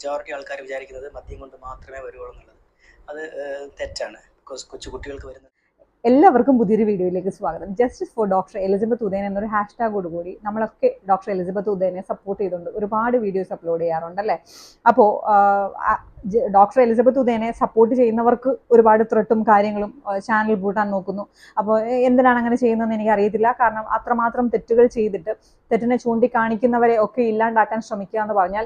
Majority ആൾക്കാർ വിചാരിക്കുന്നത് മദ്യം കൊണ്ട് മാത്രമേ വരുവുള്ളൂ എന്നുള്ളത്. അത് തെറ്റാണ്. ബിക്കോസ് കൊച്ചുകുട്ടികൾക്ക് വരുന്ന എല്ലാവർക്കും പുതിയൊരു വീഡിയോയിലേക്ക് സ്വാഗതം. Justice for doctor Elizabeth Udayan എന്നൊരു ഹാഷ്ടാഗോടുകൂടി നമ്മളൊക്കെ ഡോക്ടർ എലിസബത്ത് ഉദയനെ സപ്പോർട്ട് ചെയ്തുകൊണ്ട് ഒരുപാട് വീഡിയോസ് അപ്ലോഡ് ചെയ്യാറുണ്ട് അല്ലേ. അപ്പോൾ ഡോക്ടർ എലിസബത്ത് ഉദയനെ സപ്പോർട്ട് ചെയ്യുന്നവർക്ക് ഒരുപാട് ത്രെട്ടും കാര്യങ്ങളും ചാനൽ പൂട്ടാൻ നോക്കുന്നു. അപ്പോൾ എന്തിനാണ് അങ്ങനെ ചെയ്യുന്നതെന്ന് എനിക്ക് അറിയത്തില്ല. കാരണം അത്രമാത്രം തെറ്റുകൾ ചെയ്തിട്ട് തെറ്റിനെ ചൂണ്ടിക്കാണിക്കുന്നവരെ ഒക്കെ ഇല്ലാണ്ടാക്കാൻ ശ്രമിക്കുക എന്ന് പറഞ്ഞാൽ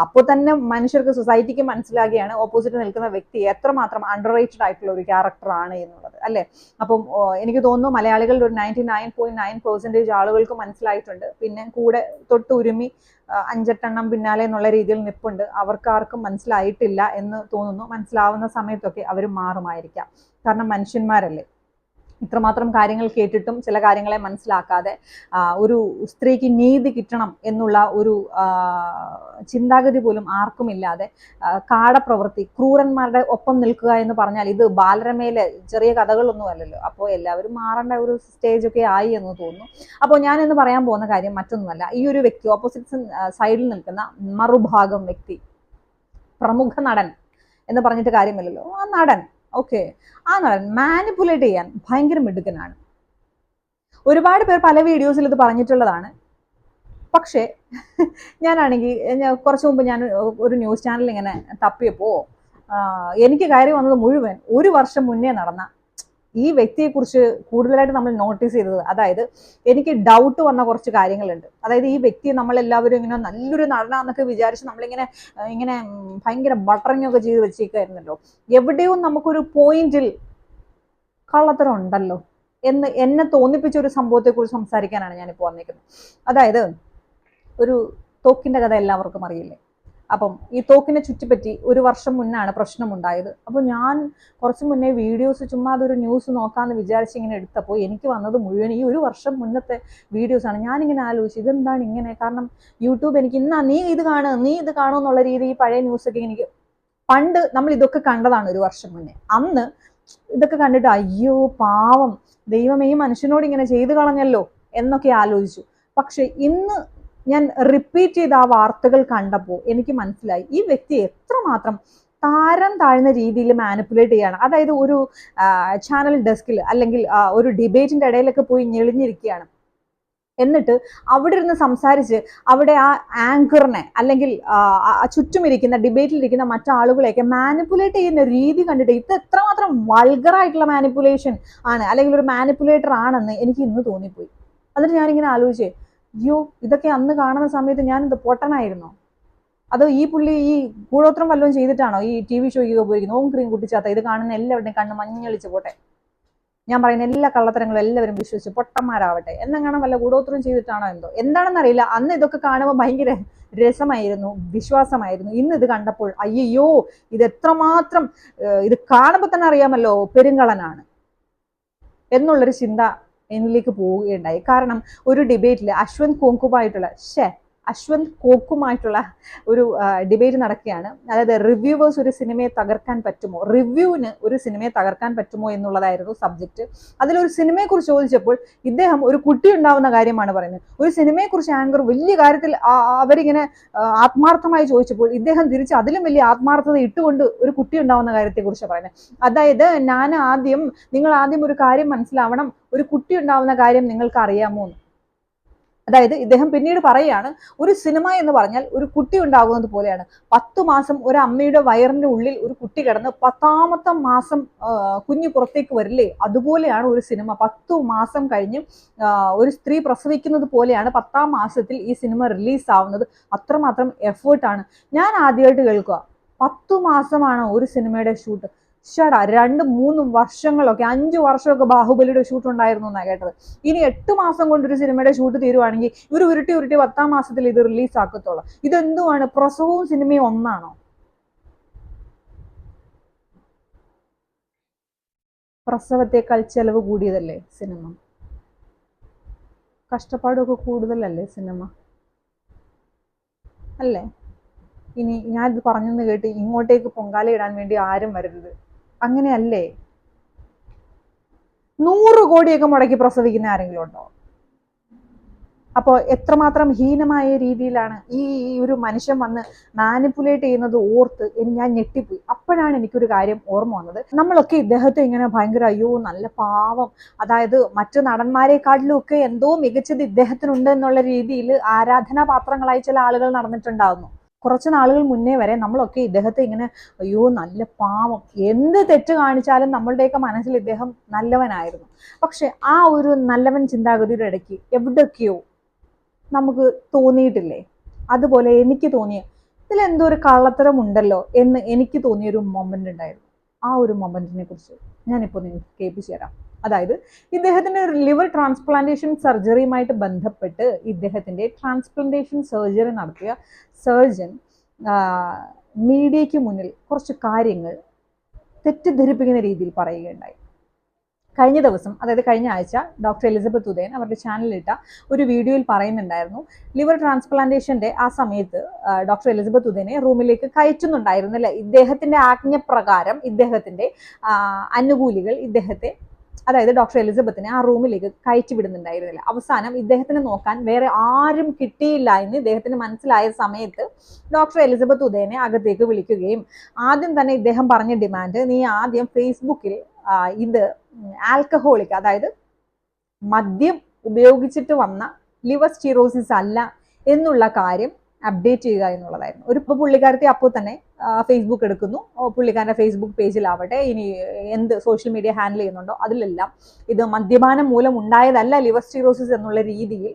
അപ്പോൾ തന്നെ മനുഷ്യർക്ക്, സൊസൈറ്റിക്ക് മനസ്സിലാകുകയാണ് ഓപ്പോസിറ്റ് നിൽക്കുന്ന വ്യക്തി എത്രമാത്രം അണ്ടർ റേറ്റഡ് ആയിട്ടുള്ള ഒരു ക്യാരക്ടറാണ് എന്നുള്ളത് അല്ലേ. അപ്പം എനിക്ക് തോന്നുന്നു മലയാളികളുടെ ഒരു 99.9% ആളുകൾക്ക് മനസ്സിലായിട്ടുണ്ട്. പിന്നെ കൂടെ തൊട്ടുരുമി 5-8 പിന്നാലെ എന്നുള്ള രീതിയിൽ നിൽപ്പുണ്ട്. അവർക്കാർക്കും മനസ്സിലായിട്ടില്ല എന്ന് തോന്നുന്നു. മനസ്സിലാവുന്ന സമയത്തൊക്കെ അവർ മാറുമായിരിക്കാം. കാരണം മനുഷ്യന്മാരല്ലേ. ഇത്രമാത്രം കാര്യങ്ങൾ കേട്ടിട്ടും ചില കാര്യങ്ങളെ മനസ്സിലാക്കാതെ ഒരു സ്ത്രീക്ക് നീതി കിട്ടണം എന്നുള്ള ഒരു ചിന്താഗതി പോലും ആർക്കുമില്ലാതെ കാടപ്രവൃത്തി, ക്രൂരന്മാരുടെ ഒപ്പം നിൽക്കുക എന്ന് പറഞ്ഞാൽ ഇത് ബാലരമയിലെ ചെറിയ കഥകളൊന്നും അല്ലല്ലോ. അപ്പോൾ എല്ലാവരും മാറേണ്ട ഒരു സ്റ്റേജ് ഒക്കെ ആയി എന്ന് തോന്നുന്നു. അപ്പോൾ ഞാൻ ഇന്ന് പറയാൻ പോകുന്ന കാര്യം മറ്റൊന്നുമല്ല. ഈ ഒരു വ്യക്തി, ഓപ്പോസിറ്റ് സൈഡിൽ നിൽക്കുന്ന മറുഭാഗം വ്യക്തി, പ്രമുഖ നടൻ എന്ന് പറഞ്ഞിട്ട് കാര്യമില്ലല്ലോ, ആ നടൻ, ഓക്കെ, ആ നടൻ മാനിപ്പുലേറ്റ് ചെയ്യാൻ ഭയങ്കര മിടുക്കനാണ്. ഒരുപാട് പേർ പല വീഡിയോസിൽ ഇത് പറഞ്ഞിട്ടുള്ളതാണ്. പക്ഷേ ഞാനാണെങ്കിൽ കുറച്ചു മുമ്പ് ഞാൻ ഒരു ന്യൂസ് ചാനൽ ഇങ്ങനെ തപ്പിയപ്പോൾ എനിക്ക് കയറി വന്നത് മുഴുവൻ 1 വർഷം മുന്നേ നടന്ന ഈ വ്യക്തിയെക്കുറിച്ച് കൂടുതലായിട്ട് നമ്മൾ നോട്ടീസ് ചെയ്തത്, അതായത് എനിക്ക് ഡൗട്ട് വന്ന കുറച്ച് കാര്യങ്ങളുണ്ട്. അതായത് ഈ വ്യക്തി നമ്മളെല്ലാവരും ഇങ്ങനെ നല്ലൊരു നടനാന്നൊക്കെ വിചാരിച്ച് നമ്മളിങ്ങനെ ഇങ്ങനെ ഭയങ്കര ബട്ടറിങ് ഒക്കെ ചെയ്ത് വെച്ചേക്കായിരുന്നല്ലോ. എവിടെയും നമുക്കൊരു പോയിന്റിൽ കള്ളത്തരം ഉണ്ടല്ലോ എന്ന് എന്നെ തോന്നിപ്പിച്ച ഒരു സംഭവത്തെക്കുറിച്ച് സംസാരിക്കാനാണ് ഞാനിപ്പോൾ വന്നിരിക്കുന്നത്. അതായത് ഒരു തോക്കിന്റെ കഥ എല്ലാവർക്കും അറിയില്ലേ. അപ്പം ഈ തോക്കിനെ ചുറ്റിപ്പറ്റി 1 വർഷം മുന്നാണ് പ്രശ്നമുണ്ടായത്. അപ്പോൾ ഞാൻ കുറച്ച് മുന്നേ വീഡിയോസ് ചുമ്മാ അതൊരു ന്യൂസ് നോക്കാമെന്ന് വിചാരിച്ച് ഇങ്ങനെ എടുത്തപ്പോൾ എനിക്ക് വന്നത് മുഴുവൻ ഈ 1 വർഷം മുന്നത്തെ വീഡിയോസാണ്. ഞാനിങ്ങനെ ആലോചിച്ചു ഇതെന്താണ് ഇങ്ങനെ. കാരണം യൂട്യൂബ് എനിക്ക് നീ ഇത് കാണും എന്നുള്ള രീതി ഈ പഴയ ന്യൂസൊക്കെ എനിക്ക് പണ്ട് നമ്മൾ ഇതൊക്കെ കണ്ടതാണ് 1 വർഷം മുന്നേ. അന്ന് ഇതൊക്കെ കണ്ടിട്ട് അയ്യോ പാവം ദൈവമേ ഈ മനുഷ്യനോട് ഇങ്ങനെ ചെയ്തു കളഞ്ഞല്ലോ എന്നൊക്കെ ആലോചിച്ചു. പക്ഷെ ഇന്ന് ഞാൻ റിപ്പീറ്റ് ചെയ്ത ആ വാർത്തകൾ കണ്ടപ്പോൾ എനിക്ക് മനസ്സിലായി ഈ വ്യക്തി എത്രമാത്രം താരം താഴ്ന്ന രീതിയിൽ മാനിപ്പുലേറ്റ് ചെയ്യാണ്. അതായത് ഒരു ചാനൽ ഡെസ്കിൽ അല്ലെങ്കിൽ ഒരു ഡിബേറ്റിന്റെ ഇടയിലൊക്കെ പോയി ഞെളിഞ്ഞിരിക്കുകയാണ്. എന്നിട്ട് അവിടെ ഇരുന്ന് സംസാരിച്ച് അവിടെ ആ ആങ്കറിനെ അല്ലെങ്കിൽ ചുറ്റുമിരിക്കുന്ന ഡിബേറ്റിലിരിക്കുന്ന മറ്റാളുകളെയൊക്കെ മാനിപ്പുലേറ്റ് ചെയ്യുന്ന രീതി കണ്ടിട്ട് ഇത് എത്രമാത്രം വൾഗറായിട്ടുള്ള മാനിപ്പുലേഷൻ ആണ്, അല്ലെങ്കിൽ ഒരു മാനിപ്പുലേറ്റർ ആണെന്ന് എനിക്ക് ഇന്ന് തോന്നിപ്പോയി. എന്നിട്ട് ഞാനിങ്ങനെ ആലോചിച്ചേ, അയ്യോ ഇതൊക്കെ അന്ന് കാണുന്ന സമയത്ത് ഞാൻ ഇത് പൊട്ടനായിരുന്നോ? അതോ ഈ പുള്ളി ഈ കൂടോത്രം വല്ലതും ചെയ്തിട്ടാണോ ഈ TV ഷോയ്ക്ക് പോയിരിക്കുന്നത്? ഓം ക്രീം കുട്ടിച്ചാത്ത ഇത് കാണുന്ന എല്ലാവരുടെയും കണ്ണ് മഞ്ഞളിച്ച് പോട്ടെ. ഞാൻ പറയുന്ന എല്ലാ കള്ളത്തരങ്ങളും എല്ലാവരും വിശ്വസിച്ച് പൊട്ടന്മാരാവട്ടെ എന്നങ്ങനെ വല്ല കൂടോത്രം ചെയ്തിട്ടാണോ എന്തോ, എന്താണെന്നറിയില്ല. അന്ന് ഇതൊക്കെ കാണുമ്പോൾ ഭയങ്കര രസമായിരുന്നു, വിശ്വാസമായിരുന്നു. ഇന്ന് ഇത് കണ്ടപ്പോൾ അയ്യോ ഇത് എത്രമാത്രം, ഇത് കാണുമ്പോൾ തന്നെ അറിയാമല്ലോ പെരുങ്കളനാണ് എന്നുള്ളൊരു ചിന്ത എന്നിലേക്ക് പോവുകയുണ്ടായി. കാരണം ഒരു ഡിബേറ്റിൽ അശ്വന്ത് കോക്കുമായിട്ടുള്ള ഒരു ഡിബേറ്റ് നടക്കുകയാണ്. അതായത് റിവ്യൂവേഴ്സ് ഒരു സിനിമയെ തകർക്കാൻ പറ്റുമോ, റിവ്യൂവിന് ഒരു സിനിമയെ തകർക്കാൻ പറ്റുമോ എന്നുള്ളതായിരുന്നു സബ്ജക്റ്റ്. അതിലൊരു സിനിമയെക്കുറിച്ച് ചോദിച്ചപ്പോൾ ഇദ്ദേഹം ഒരു കുട്ടി ഉണ്ടാവുന്ന കാര്യമാണ് പറയുന്നത്. ഒരു സിനിമയെക്കുറിച്ച് ആങ്കർ വലിയ കാര്യത്തിൽ അവരിങ്ങനെ ആത്മാർത്ഥമായി ചോദിച്ചപ്പോൾ ഇദ്ദേഹം തിരിച്ച് അതിലും വലിയ ആത്മാർത്ഥത ഇട്ടുകൊണ്ട് ഒരു കുട്ടി ഉണ്ടാവുന്ന കാര്യത്തെക്കുറിച്ച് പറയുന്നത്. അതായത് നിങ്ങൾ ആദ്യം ഒരു കാര്യം മനസ്സിലാവണം, ഒരു കുട്ടി ഉണ്ടാവുന്ന കാര്യം നിങ്ങൾക്ക് അറിയാമോ. അതായത് ഇദ്ദേഹം പിന്നീട് പറയുകയാണ്, ഒരു സിനിമ എന്ന് പറഞ്ഞാൽ ഒരു കുട്ടി ഉണ്ടാകുന്നത് പോലെയാണ്. 10 മാസം ഒരു അമ്മയുടെ വയറിന്റെ ഉള്ളിൽ ഒരു കുട്ടി കിടന്ന് 10ാമത്തെ മാസം കുഞ്ഞ് പുറത്തേക്ക് വരില്ലേ, അതുപോലെയാണ് ഒരു സിനിമ. 10 മാസം കഴിഞ്ഞ് ഒരു സ്ത്രീ പ്രസവിക്കുന്നത് പോലെയാണ് 10ാം മാസത്തിൽ ഈ സിനിമ റിലീസ് ആവുന്നത്. അത്രമാത്രം എഫേർട്ടാണ്. ഞാൻ ആദ്യമായിട്ട് കേൾക്കുക 10 മാസമാണോ ഒരു സിനിമയുടെ ഷൂട്ട്. 2-3 വർഷങ്ങളൊക്കെ 5 വർഷമൊക്കെ ബാഹുബലിയുടെ ഷൂട്ട് ഉണ്ടായിരുന്നു എന്നാണ് കേട്ടത്. ഇനി 8 മാസം കൊണ്ടൊരു സിനിമയുടെ ഷൂട്ട് തീരുവാണെങ്കിൽ ഇവർ ഉരുട്ടി 10ാം മാസത്തിൽ ഇത് റിലീസ് ആക്കത്തുള്ളൂ. ഇതെന്തുവാണ്, പ്രസവവും സിനിമയും ഒന്നാണോ? പ്രസവത്തെക്കാൾ ചെലവ് കൂടിയതല്ലേ സിനിമ, കഷ്ടപ്പാടൊക്കെ കൂടുതലല്ലേ സിനിമ അല്ലേ. ഇനി ഞാനിത് പറഞ്ഞെന്ന് കേട്ട് ഇങ്ങോട്ടേക്ക് പൊങ്കാല ഇടാൻ വേണ്ടി ആരും വരരുത്. അങ്ങനെയല്ലേ. 100 കോടിയൊക്കെ മുടക്കി പ്രസവിക്കുന്ന ആരെങ്കിലും ഉണ്ടോ? അപ്പോൾ എത്രമാത്രം ഹീനമായ രീതിയിലാണ് ഈ ഒരു മനുഷ്യൻ വന്ന് മാനിപ്പുലേറ്റ് ചെയ്യുന്നത് ഓർത്ത് ഞാൻ ഞെട്ടിപ്പോയി. അപ്പോഴാണ് എനിക്കൊരു കാര്യം ഓർമ്മ വന്നത്. നമ്മളൊക്കെ ഇദ്ദേഹത്തെ ഇങ്ങനെ ഭയങ്കര അയ്യോ നല്ല പാവം, അതായത് മറ്റു നടന്മാരെക്കാട്ടിലും ഒക്കെ എന്തോ മികച്ചത് ഇദ്ദേഹത്തിനുണ്ട് എന്നുള്ള രീതിയിൽ ആരാധനാപാത്രങ്ങളായി ചില ആളുകൾ നടന്നിട്ടുണ്ടാവുന്നു. കുറച്ച് നാളുകൾ മുന്നേ വരെ നമ്മളൊക്കെ ഇദ്ദേഹത്തെ ഇങ്ങനെ അയ്യോ നല്ല പാവം, എന്ത് തെറ്റ് കാണിച്ചാലും നമ്മളുടെയൊക്കെ മനസ്സിൽ ഇദ്ദേഹം നല്ലവനായിരുന്നു. പക്ഷെ ആ ഒരു നല്ലവൻ ചിന്താഗതിയുടെ ഇടയ്ക്ക് എവിടെയൊക്കെയോ നമുക്ക് തോന്നിയിട്ടില്ലേ? അതുപോലെ എനിക്ക് തോന്നിയ ഇതിലെന്തോ ഒരു കള്ളത്തരം ഉണ്ടല്ലോ എന്ന് എനിക്ക് തോന്നിയൊരു മൊമെന്റ് ഉണ്ടായിരുന്നു. ആ ഒരു മൊമെന്റിനെ കുറിച്ച് ഞാനിപ്പോൾ നിങ്ങൾക്ക് കേൾപ്പിച്ചു തരാം. അതായത് ഇദ്ദേഹത്തിന്റെ ലിവർ ട്രാൻസ്പ്ലാന്റേഷൻ സർജറിയുമായിട്ട് ബന്ധപ്പെട്ട് ഇദ്ദേഹത്തിന്റെ ട്രാൻസ്പ്ലാന്റേഷൻ സർജറി നടത്തിയ സർജൻ മീഡിയയ്ക്ക് മുന്നിൽ കുറച്ച് കാര്യങ്ങൾ തെറ്റിദ്ധരിപ്പിക്കുന്ന രീതിയിൽ പറയുകയുണ്ടായി. കഴിഞ്ഞ ദിവസം, അതായത് കഴിഞ്ഞ ആഴ്ച ഡോക്ടർ എലിസബത്ത് ഉദയൻ അവരുടെ ചാനലിലിട്ട ഒരു വീഡിയോയിൽ പറയുന്നുണ്ടായിരുന്നു, ലിവർ ട്രാൻസ്പ്ലാന്റേഷന്റെ ആ സമയത്ത് ഡോക്ടർ എലിസബത്ത് ഉദയനെ റൂമിലേക്ക് കയറ്റുന്നുണ്ടായിരുന്നു അല്ലെ. ഇദ്ദേഹത്തിന്റെ ആജ്ഞപ്രകാരം ഇദ്ദേഹത്തിന്റെ അനുകൂലികൾ ഇദ്ദേഹത്തെ, അതായത് ഡോക്ടർ എലിസബത്തിനെ ആ റൂമിലേക്ക് കയറ്റി വിടുന്നുണ്ടായിരുന്നില്ല. അവസാനം ഇദ്ദേഹത്തിനെ നോക്കാൻ വേറെ ആരും കിട്ടിയില്ല എന്ന് ഇദ്ദേഹത്തിന് മനസ്സിലായ സമയത്ത് ഡോക്ടർ എലിസബത്ത് ഉദയനെ അകത്തേക്ക് വിളിക്കുകയും ആദ്യം തന്നെ ഇദ്ദേഹം പറഞ്ഞ ഡിമാൻഡ്, നീ ആദ്യം ഫേസ്ബുക്കിൽ ഇത് ആൽക്കഹോളിക്, അതായത് മദ്യം ഉപയോഗിച്ചിട്ട് വന്ന ലിവർ സ്റ്റിറോസിസ് അല്ല എന്നുള്ള കാര്യം അപ്ഡേറ്റ് ചെയ്യുക എന്നുള്ളതായിരുന്നു. ഒരു പുള്ളിക്കാരത്തി അപ്പോൾ തന്നെ ഫേസ്ബുക്ക് എടുക്കുന്നു, പുള്ളിക്കാരൻ്റെ ഫേസ്ബുക്ക് പേജിലാവട്ടെ ഇനി എന്ത് സോഷ്യൽ മീഡിയ ഹാൻഡിൽ ചെയ്യുന്നുണ്ടോ അതിലെല്ലാം ഇത് മദ്യപാനം മൂലം ഉണ്ടായതല്ല ലിവർ സ്റ്റിറോസിസ് എന്നുള്ള രീതിയിൽ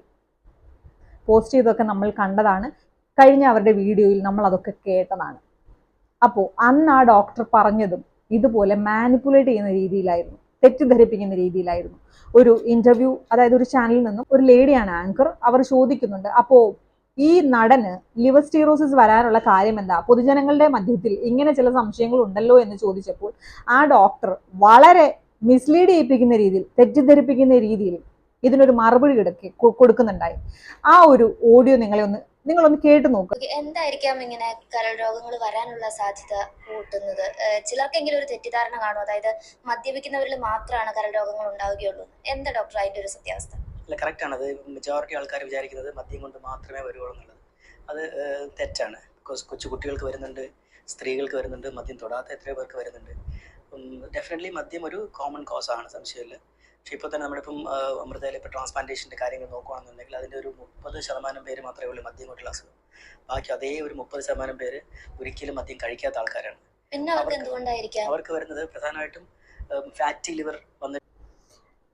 പോസ്റ്റ് ചെയ്തൊക്കെ നമ്മൾ കണ്ടതാണ്. കഴിഞ്ഞ അവരുടെ വീഡിയോയിൽ നമ്മൾ അതൊക്കെ കേട്ടതാണ്. അപ്പോൾ അന്ന് ആ ഡോക്ടർ പറഞ്ഞതും ഇതുപോലെ മാനിപ്പുലേറ്റ് ചെയ്യുന്ന രീതിയിലായിരുന്നു, തെറ്റിദ്ധരിപ്പിക്കുന്ന രീതിയിലായിരുന്നു. ഒരു ഇന്റർവ്യൂ, അതായത് ഒരു ചാനലിൽ നിന്നും ഒരു ലേഡിയാണ് ആങ്കർ, അവർ ചോദിക്കുന്നുണ്ട്, അപ്പോൾ ഈ നടന് ലിവർ സ്റ്റിറോസിസ് വരാനുള്ള കാര്യം എന്താ, പൊതുജനങ്ങളുടെ മധ്യത്തിൽ ഇങ്ങനെ ചില സംശയങ്ങൾ ഉണ്ടല്ലോ എന്ന് ചോദിച്ചപ്പോൾ ആ ഡോക്ടർ വളരെ മിസ്ലീഡ് ചെയ്യിപ്പിക്കുന്ന രീതിയിൽ, തെറ്റിദ്ധരിപ്പിക്കുന്ന രീതിയിൽ ഇതിനൊരു മറുപടി കൊടുക്കുന്നുണ്ടായി. ആ ഒരു ഓഡിയോ നിങ്ങളൊന്ന് കേട്ടു നോക്കുക. എന്തായിരിക്കാം ഇങ്ങനെ കരൾ രോഗങ്ങൾ വരാനുള്ള സാധ്യത കൂട്ടുന്നത്? ചിലർക്കെങ്കിലും ഒരു തെറ്റിദ്ധാരണ കാണും, അതായത് മദ്യപിക്കുന്നവരിൽ മാത്രമാണ് കരൾ രോഗങ്ങൾ ഉണ്ടാവുകയുള്ളൂ. എന്താ ഡോക്ടർ അതിന്റെ ഒരു സത്യാവസ്ഥ? അല്ല, കറക്റ്റാണ്. അത് മെജോറിറ്റി ആൾക്കാർ വിചാരിക്കുന്നത് മദ്യം കൊണ്ട് മാത്രമേ വരുവുള്ളൂ എന്നുള്ളത്. അത് തെറ്റാണ്. ബിക്കോസ് കൊച്ചു കുട്ടികൾക്ക് വരുന്നുണ്ട്, സ്ത്രീകൾക്ക് വരുന്നുണ്ട്, മദ്യം തൊടാത്ത എത്രയോ പേർക്ക് വരുന്നുണ്ട്. ഡെഫിനറ്റ്ലി മദ്യം ഒരു കോമൺ കോസാണ്, സംശയമില്ല. പക്ഷേ ഇപ്പോൾ തന്നെ നമ്മളിപ്പം അമൃതയിൽ ഇപ്പോൾ ട്രാൻസ്പ്ലാന്റേഷൻ്റെ കാര്യങ്ങൾ നോക്കുകയാണെന്നുണ്ടെങ്കിൽ അതിൻ്റെ ഒരു 30% പേര് മാത്രമേ ഉള്ളൂ മദ്യം കൊണ്ടുള്ള അസുഖം. ബാക്കി അതേ ഒരു 30% പേര് ഒരിക്കലും മദ്യം കഴിക്കാത്ത ആൾക്കാരാണ്. പിന്നെ അവർക്ക് എന്തുകൊണ്ടായിരിക്കാം അവർക്ക് വരുന്നത് പ്രധാനമായിട്ടും ഫാറ്റി ലിവർ വന്ന്.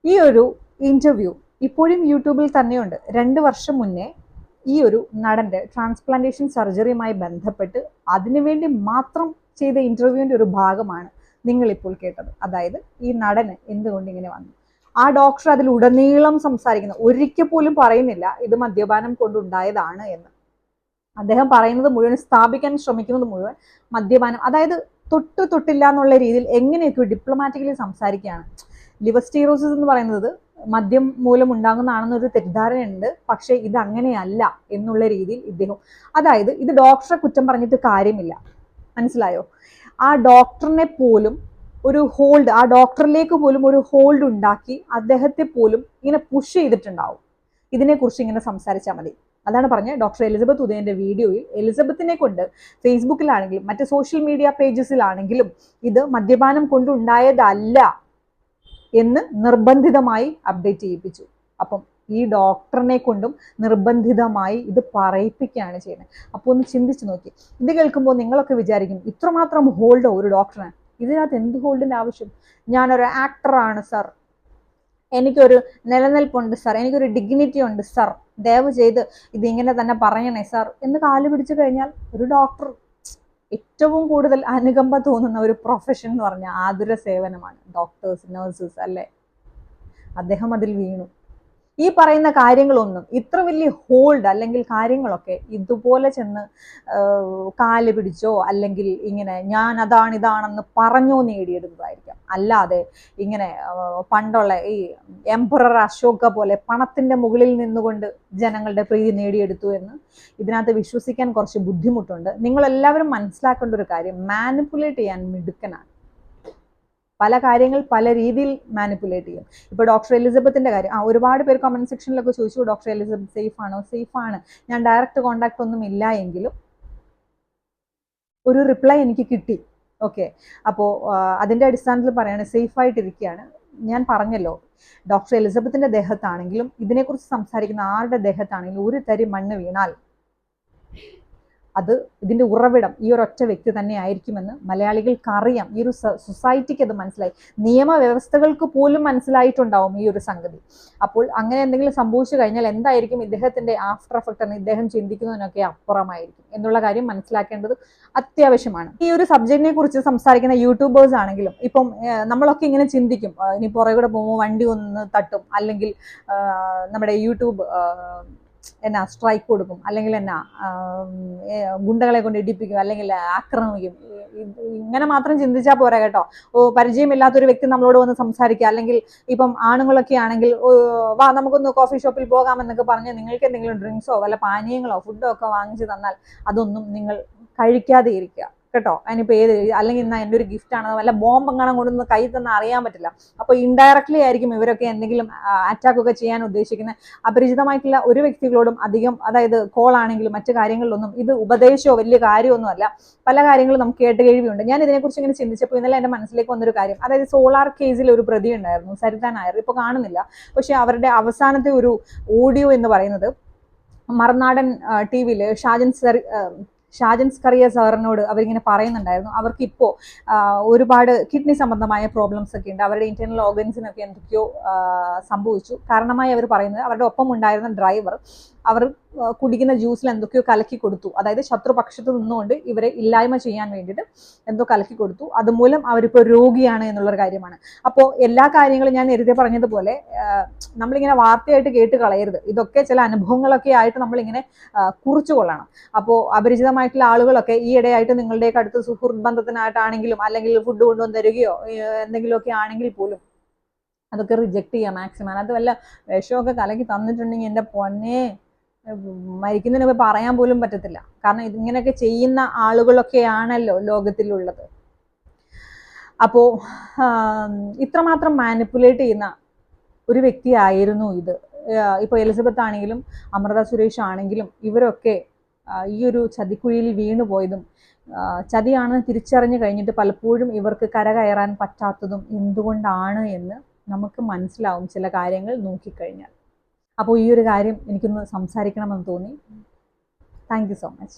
ഈ ഒരു ഇന്റർവ്യൂ ഇപ്പോഴും യൂട്യൂബിൽ തന്നെയുണ്ട്. 2 വർഷം മുന്നേ ഈ ഒരു നടന്റെ ട്രാൻസ്പ്ലാന്റേഷൻ സർജറിയുമായി ബന്ധപ്പെട്ട് അതിനുവേണ്ടി മാത്രം ചെയ്ത ഇന്റർവ്യൂവിന്റെ ഒരു ഭാഗമാണ് നിങ്ങളിപ്പോൾ കേട്ടത്. അതായത് ഈ നടന് എന്തുകൊണ്ട് ഇങ്ങനെ വന്നു, ആ ഡോക്ടർ അതിൽ ഉടനീളം സംസാരിക്കുന്നു. ഒരിക്കൽ പോലും പറയുന്നില്ല ഇത് മദ്യപാനം കൊണ്ടുണ്ടായതാണ് എന്ന്. അദ്ദേഹം പറയുന്നത് മുഴുവൻ, സ്ഥാപിക്കാൻ ശ്രമിക്കുന്നത് മുഴുവൻ മദ്യപാനം, അതായത് തൊട്ടില്ല എന്നുള്ള രീതിയിൽ എങ്ങനെയൊക്കെ ഡിപ്ലോമാറ്റിക്കലി സംസാരിക്കുകയാണ്. ലിവർ സ്റ്റിറോസിസ് എന്ന് പറയുന്നത് മദ്യം മൂലം ഉണ്ടാകുന്നതാണെന്നൊരു തെറ്റിദ്ധാരണയുണ്ട്, പക്ഷേ ഇത് അങ്ങനെയല്ല എന്നുള്ള രീതിയിൽ ഇദ്ദേഹം, അതായത് ഇത് ഡോക്ടറെ കുറ്റം പറഞ്ഞിട്ട് കാര്യമില്ല, മനസ്സിലായോ? ആ ഡോക്ടറിനെ പോലും ഒരു ഹോൾഡ്, ആ ഡോക്ടറിലേക്ക് പോലും ഒരു ഹോൾഡ് ഉണ്ടാക്കി അദ്ദേഹത്തെ പോലും ഇങ്ങനെ പുഷ് ചെയ്തിട്ടുണ്ടാവും. ഇതിനെക്കുറിച്ച് ഇങ്ങനെ സംസാരിച്ചാൽ മതി. അതാണ് പറഞ്ഞത്. ഡോക്ടർ എലിസബത്ത് ഉദയന്റെ വീഡിയോയിൽ എലിസബത്തിനെ കൊണ്ട് ഫേസ്ബുക്കിലാണെങ്കിലും മറ്റ് സോഷ്യൽ മീഡിയ പേജസിലാണെങ്കിലും ഇത് മദ്യപാനം കൊണ്ടുണ്ടായതല്ല എന്ന് നിർബന്ധിതമായി അപ്ഡേറ്റ് ചെയ്യിപ്പിച്ചു. അപ്പം ഈ ഡോക്ടറിനെ കൊണ്ടും നിർബന്ധിതമായി ഇത് പറയിപ്പിക്കുകയാണ് ചെയ്യുന്നത്. അപ്പോൾ ഒന്ന് ചിന്തിച്ചു നോക്കി. ഇത് കേൾക്കുമ്പോൾ നിങ്ങളൊക്കെ വിചാരിക്കും ഇത്രമാത്രം ഹോൾഡോ ഒരു ഡോക്ടറിന്, ഇതിനകത്ത് എന്ത് ഹോൾഡിന്റെ ആവശ്യം? ഞാനൊരു ആക്ടറാണ് സർ, എനിക്കൊരു നിലനിൽപ്പുണ്ട് സർ, എനിക്കൊരു ഡിഗ്നിറ്റി ഉണ്ട് സർ, ദയവ് ചെയ്ത് ഇതിങ്ങനെ തന്നെ പറയണേ സർ എന്ന് കാല് പിടിച്ചു കഴിഞ്ഞാൽ ഒരു ഡോക്ടർ ഏറ്റവും കൂടുതൽ അനുകമ്പ തോന്നുന്ന ഒരു പ്രൊഫഷൻ എന്ന് പറഞ്ഞാൽ ആതുര സേവനമാണ്. ഡോക്ടേഴ്സ്, നഴ്സസ് അല്ലേ? അദ്ദേഹം അതിൽ വീണു. ഈ പറയുന്ന കാര്യങ്ങളൊന്നും, ഇത്ര വലിയ ഹോൾഡ് അല്ലെങ്കിൽ കാര്യങ്ങളൊക്കെ ഇതുപോലെ ചെന്ന് കാല് പിടിച്ചോ അല്ലെങ്കിൽ ഇങ്ങനെ ഞാൻ അതാണ് ഇതാണെന്ന് പറഞ്ഞോ നേടിയെടുത്തതായിരിക്കാം. അല്ലാതെ ഇങ്ങനെ പണ്ടുള്ള ഈ എംപറർ അശോക പോലെ പണത്തിന്റെ മുകളിൽ നിന്നുകൊണ്ട് ജനങ്ങളുടെ പ്രീതി നേടിയെടുത്തു എന്ന് ഇതിനകത്ത് വിശ്വസിക്കാൻ കുറച്ച് ബുദ്ധിമുട്ടുണ്ട്. നിങ്ങളെല്ലാവരും മനസ്സിലാക്കേണ്ട ഒരു കാര്യം, മാനിപ്പുലേറ്റ് ചെയ്യാൻ മിടുക്കനാണ്, പല കാര്യങ്ങൾ പല രീതിയിൽ മാനിപ്പുലേറ്റ് ചെയ്യും. ഇപ്പോൾ ഡോക്ടർ എലിസബത്തിൻ്റെ കാര്യം, ഒരുപാട് പേര് കമൻറ്റ് സെക്ഷനിലൊക്കെ ചോദിച്ചു ഡോക്ടർ എലിസബത്ത് സേഫ് ആണോ? സേഫ് ആണ്. ഞാൻ ഡയറക്റ്റ് കോണ്ടാക്ട് ഒന്നും ഇല്ല എങ്കിലും ഒരു റിപ്ലൈ എനിക്ക് കിട്ടി. ഓക്കെ, അപ്പോൾ അതിൻ്റെ അടിസ്ഥാനത്തിൽ പറയുകയാണ് സേഫായിട്ടിരിക്കുകയാണ്. ഞാൻ പറഞ്ഞല്ലോ, ഡോക്ടർ എലിസബത്തിൻ്റെ ദേഹത്താണെങ്കിലും ഇതിനെക്കുറിച്ച് സംസാരിക്കുന്ന ആരുടെ ദേഹത്താണെങ്കിലും ഒരു തരി മണ്ണ് വീണാൽ അത് ഇതിൻ്റെ ഉറവിടം ഈ ഒരു ഒറ്റ വ്യക്തി തന്നെ ആയിരിക്കുമെന്ന് മലയാളികൾക്ക് അറിയാം. ഈ ഒരു സൊസൈറ്റിക്ക് അത് മനസ്സിലായി, നിയമവ്യവസ്ഥകൾക്ക് പോലും മനസ്സിലായിട്ടുണ്ടാവും ഈ ഒരു സംഗതി. അപ്പോൾ അങ്ങനെ എന്തെങ്കിലും സംഭവിച്ചു കഴിഞ്ഞാൽ എന്തായിരിക്കും ഇദ്ദേഹത്തിൻ്റെ ആഫ്റ്റർ എഫക്റ്റ് എന്ന് ഇദ്ദേഹം ചിന്തിക്കുന്നതിനൊക്കെ അപ്പുറമായിരിക്കും എന്നുള്ള കാര്യം മനസ്സിലാക്കേണ്ടത് അത്യാവശ്യമാണ്. ഈ ഒരു സബ്ജക്റ്റിനെ കുറിച്ച് സംസാരിക്കുന്ന യൂട്യൂബേഴ്സ് ആണെങ്കിലും ഇപ്പം നമ്മളൊക്കെ ഇങ്ങനെ ചിന്തിക്കും, ഇനി പുറകെ കൂടെ പോകുമ്പോൾ വണ്ടി ഒന്ന് തട്ടും, അല്ലെങ്കിൽ നമ്മുടെ യൂട്യൂബ് എന്നാ സ്ട്രൈക്ക് കൊടുക്കും, അല്ലെങ്കിൽ എന്നാ ഗുണ്ടകളെ കൊണ്ട് ഇടിപ്പിക്കും, അല്ലെങ്കിൽ ആക്രമിക്കും. ഇങ്ങനെ മാത്രം ചിന്തിച്ചാൽ പോരാ കേട്ടോ. പരിചയമില്ലാത്തൊരു വ്യക്തി നമ്മളോട് വന്ന് സംസാരിക്കുക, അല്ലെങ്കിൽ ഇപ്പം ആണുങ്ങളൊക്കെ ആണെങ്കിൽ വാ നമുക്കൊന്ന് കോഫി ഷോപ്പിൽ പോകാമെന്നൊക്കെ പറഞ്ഞ് നിങ്ങൾക്ക് എന്തെങ്കിലും ഡ്രിങ്ക്സോ വല്ല പാനീയങ്ങളോ ഫുഡോ ഒക്കെ വാങ്ങിച്ചു തന്നാൽ അതൊന്നും നിങ്ങൾ കഴിക്കാതെ ഇരിക്കുക കേട്ടോ. അതിനിപ്പോൾ അല്ലെങ്കിൽ ഇന്ന് എൻ്റെ ഒരു ഗിഫ്റ്റ് ആണ്, വല്ല ബോംബ് എങ്ങനെ കൊണ്ടൊന്ന് കൈ തന്നെ അറിയാൻ പറ്റില്ല. അപ്പോൾ ഇൻഡയറക്ട്ലി ആയിരിക്കും ഇവരൊക്കെ എന്തെങ്കിലും അറ്റാക്കൊക്കെ ചെയ്യാൻ ഉദ്ദേശിക്കുന്നത്. അപരിചിതമായിട്ടുള്ള ഒരു വ്യക്തികളോടും അധികം, അതായത് കോൾ ആണെങ്കിലും മറ്റു കാര്യങ്ങളിലൊന്നും ഇത് ഉപദേശമോ വലിയ കാര്യമൊന്നുമല്ല. പല കാര്യങ്ങളും നമുക്ക് കേട്ട് കേൾവിയുണ്ട്. ഞാൻ ഇതിനെക്കുറിച്ച് ഇങ്ങനെ ചിന്തിച്ചപ്പോൾ ഇന്നലെ എൻ്റെ മനസ്സിലേക്ക് വന്നൊരു കാര്യം, അതായത് സോളാർ കേസിൽ ഒരു പ്രതി ഉണ്ടായിരുന്നു, സരിത നായർ. ഇപ്പോൾ കാണുന്നില്ല, പക്ഷെ അവരുടെ അവസാനത്തെ ഒരു ഓഡിയോ എന്ന് പറയുന്നത് മറുനാടൻ TV-യിൽ ഷാജൻ സ്കറിയ സാറിനോട് അവരിങ്ങനെ പറയുന്നുണ്ടായിരുന്നു, അവർക്കിപ്പോൾ ഒരുപാട് കിഡ്നി സംബന്ധമായ പ്രോബ്ലംസ് ഒക്കെ ഉണ്ട്, അവരുടെ ഇന്റേണൽ ഓർഗൻസിനൊക്കെ എന്തൊക്കെയോ സംഭവിച്ചു. കാരണമായി അവർ പറയുന്നത് അവരുടെ ഒപ്പം ഉണ്ടായിരുന്ന ഡ്രൈവർ അവർ കുടിക്കുന്ന ജ്യൂസിൽ എന്തൊക്കെയോ കലക്കി കൊടുത്തു, അതായത് ശത്രുപക്ഷത്ത് നിന്നുകൊണ്ട് ഇവരെ ഇല്ലായ്മ ചെയ്യാൻ വേണ്ടിയിട്ട് എന്തോ കലക്കി കൊടുത്തു, അതുമൂലം അവരിപ്പോൾ രോഗിയാണ് എന്നുള്ളൊരു കാര്യമാണ്. അപ്പോൾ എല്ലാ കാര്യങ്ങളും ഞാൻ നേരത്തെ പറഞ്ഞതുപോലെ നമ്മളിങ്ങനെ വാർത്തയായിട്ട് കേട്ട് കളയരുത്. ഇതൊക്കെ ചില അനുഭവങ്ങളൊക്കെ ആയിട്ട് നമ്മളിങ്ങനെ കുറിച്ചു കൊള്ളണം. അപ്പോൾ അപരിചിതമായിട്ടുള്ള ആളുകളൊക്കെ ഈ ഇടയായിട്ട് നിങ്ങളുടെയൊക്കെ അടുത്ത് സുഹൃത്ത് ബന്ധത്തിനായിട്ടാണെങ്കിലും അല്ലെങ്കിൽ ഫുഡ് കൊണ്ടുവന്ന് തരികയോ എന്തെങ്കിലുമൊക്കെ ആണെങ്കിൽ പോലും അതൊക്കെ റിജക്റ്റ് ചെയ്യാം മാക്സിമം. അത് വല്ല വിഷമൊക്കെ കലക്കി തന്നിട്ടുണ്ടെങ്കിൽ എൻ്റെ പൊന്നെ മരിക്കുന്നതിന് മുമ്പ് പറയാൻ പോലും പറ്റത്തില്ല. കാരണം ഇതിങ്ങനെയൊക്കെ ചെയ്യുന്ന ആളുകളൊക്കെയാണല്ലോ ലോകത്തിലുള്ളത്. അപ്പോൾ ഇത്രമാത്രം മാനിപ്പുലേറ്റ് ചെയ്യുന്ന ഒരു വ്യക്തിയായിരുന്നു ഇത്. ഇപ്പോൾ എലിസബത്ത് ആണെങ്കിലും അമൃത സുരേഷ് ആണെങ്കിലും ഇവരൊക്കെ ഈ ഒരു ചതിക്കുഴിയിൽ വീണു പോയതും ചതിയാണെന്ന് തിരിച്ചറിഞ്ഞു കഴിഞ്ഞിട്ട് പലപ്പോഴും ഇവർക്ക് കരകയറാൻ പറ്റാത്തതും എന്തുകൊണ്ടാണ് എന്ന് നമുക്ക് മനസ്സിലാവും ചില കാര്യങ്ങൾ നോക്കിക്കഴിഞ്ഞാൽ. അപ്പോൾ ഈ ഒരു കാര്യം എനിക്കൊന്ന് സംസാരിക്കണമെന്ന് തോന്നി. Thank you so much.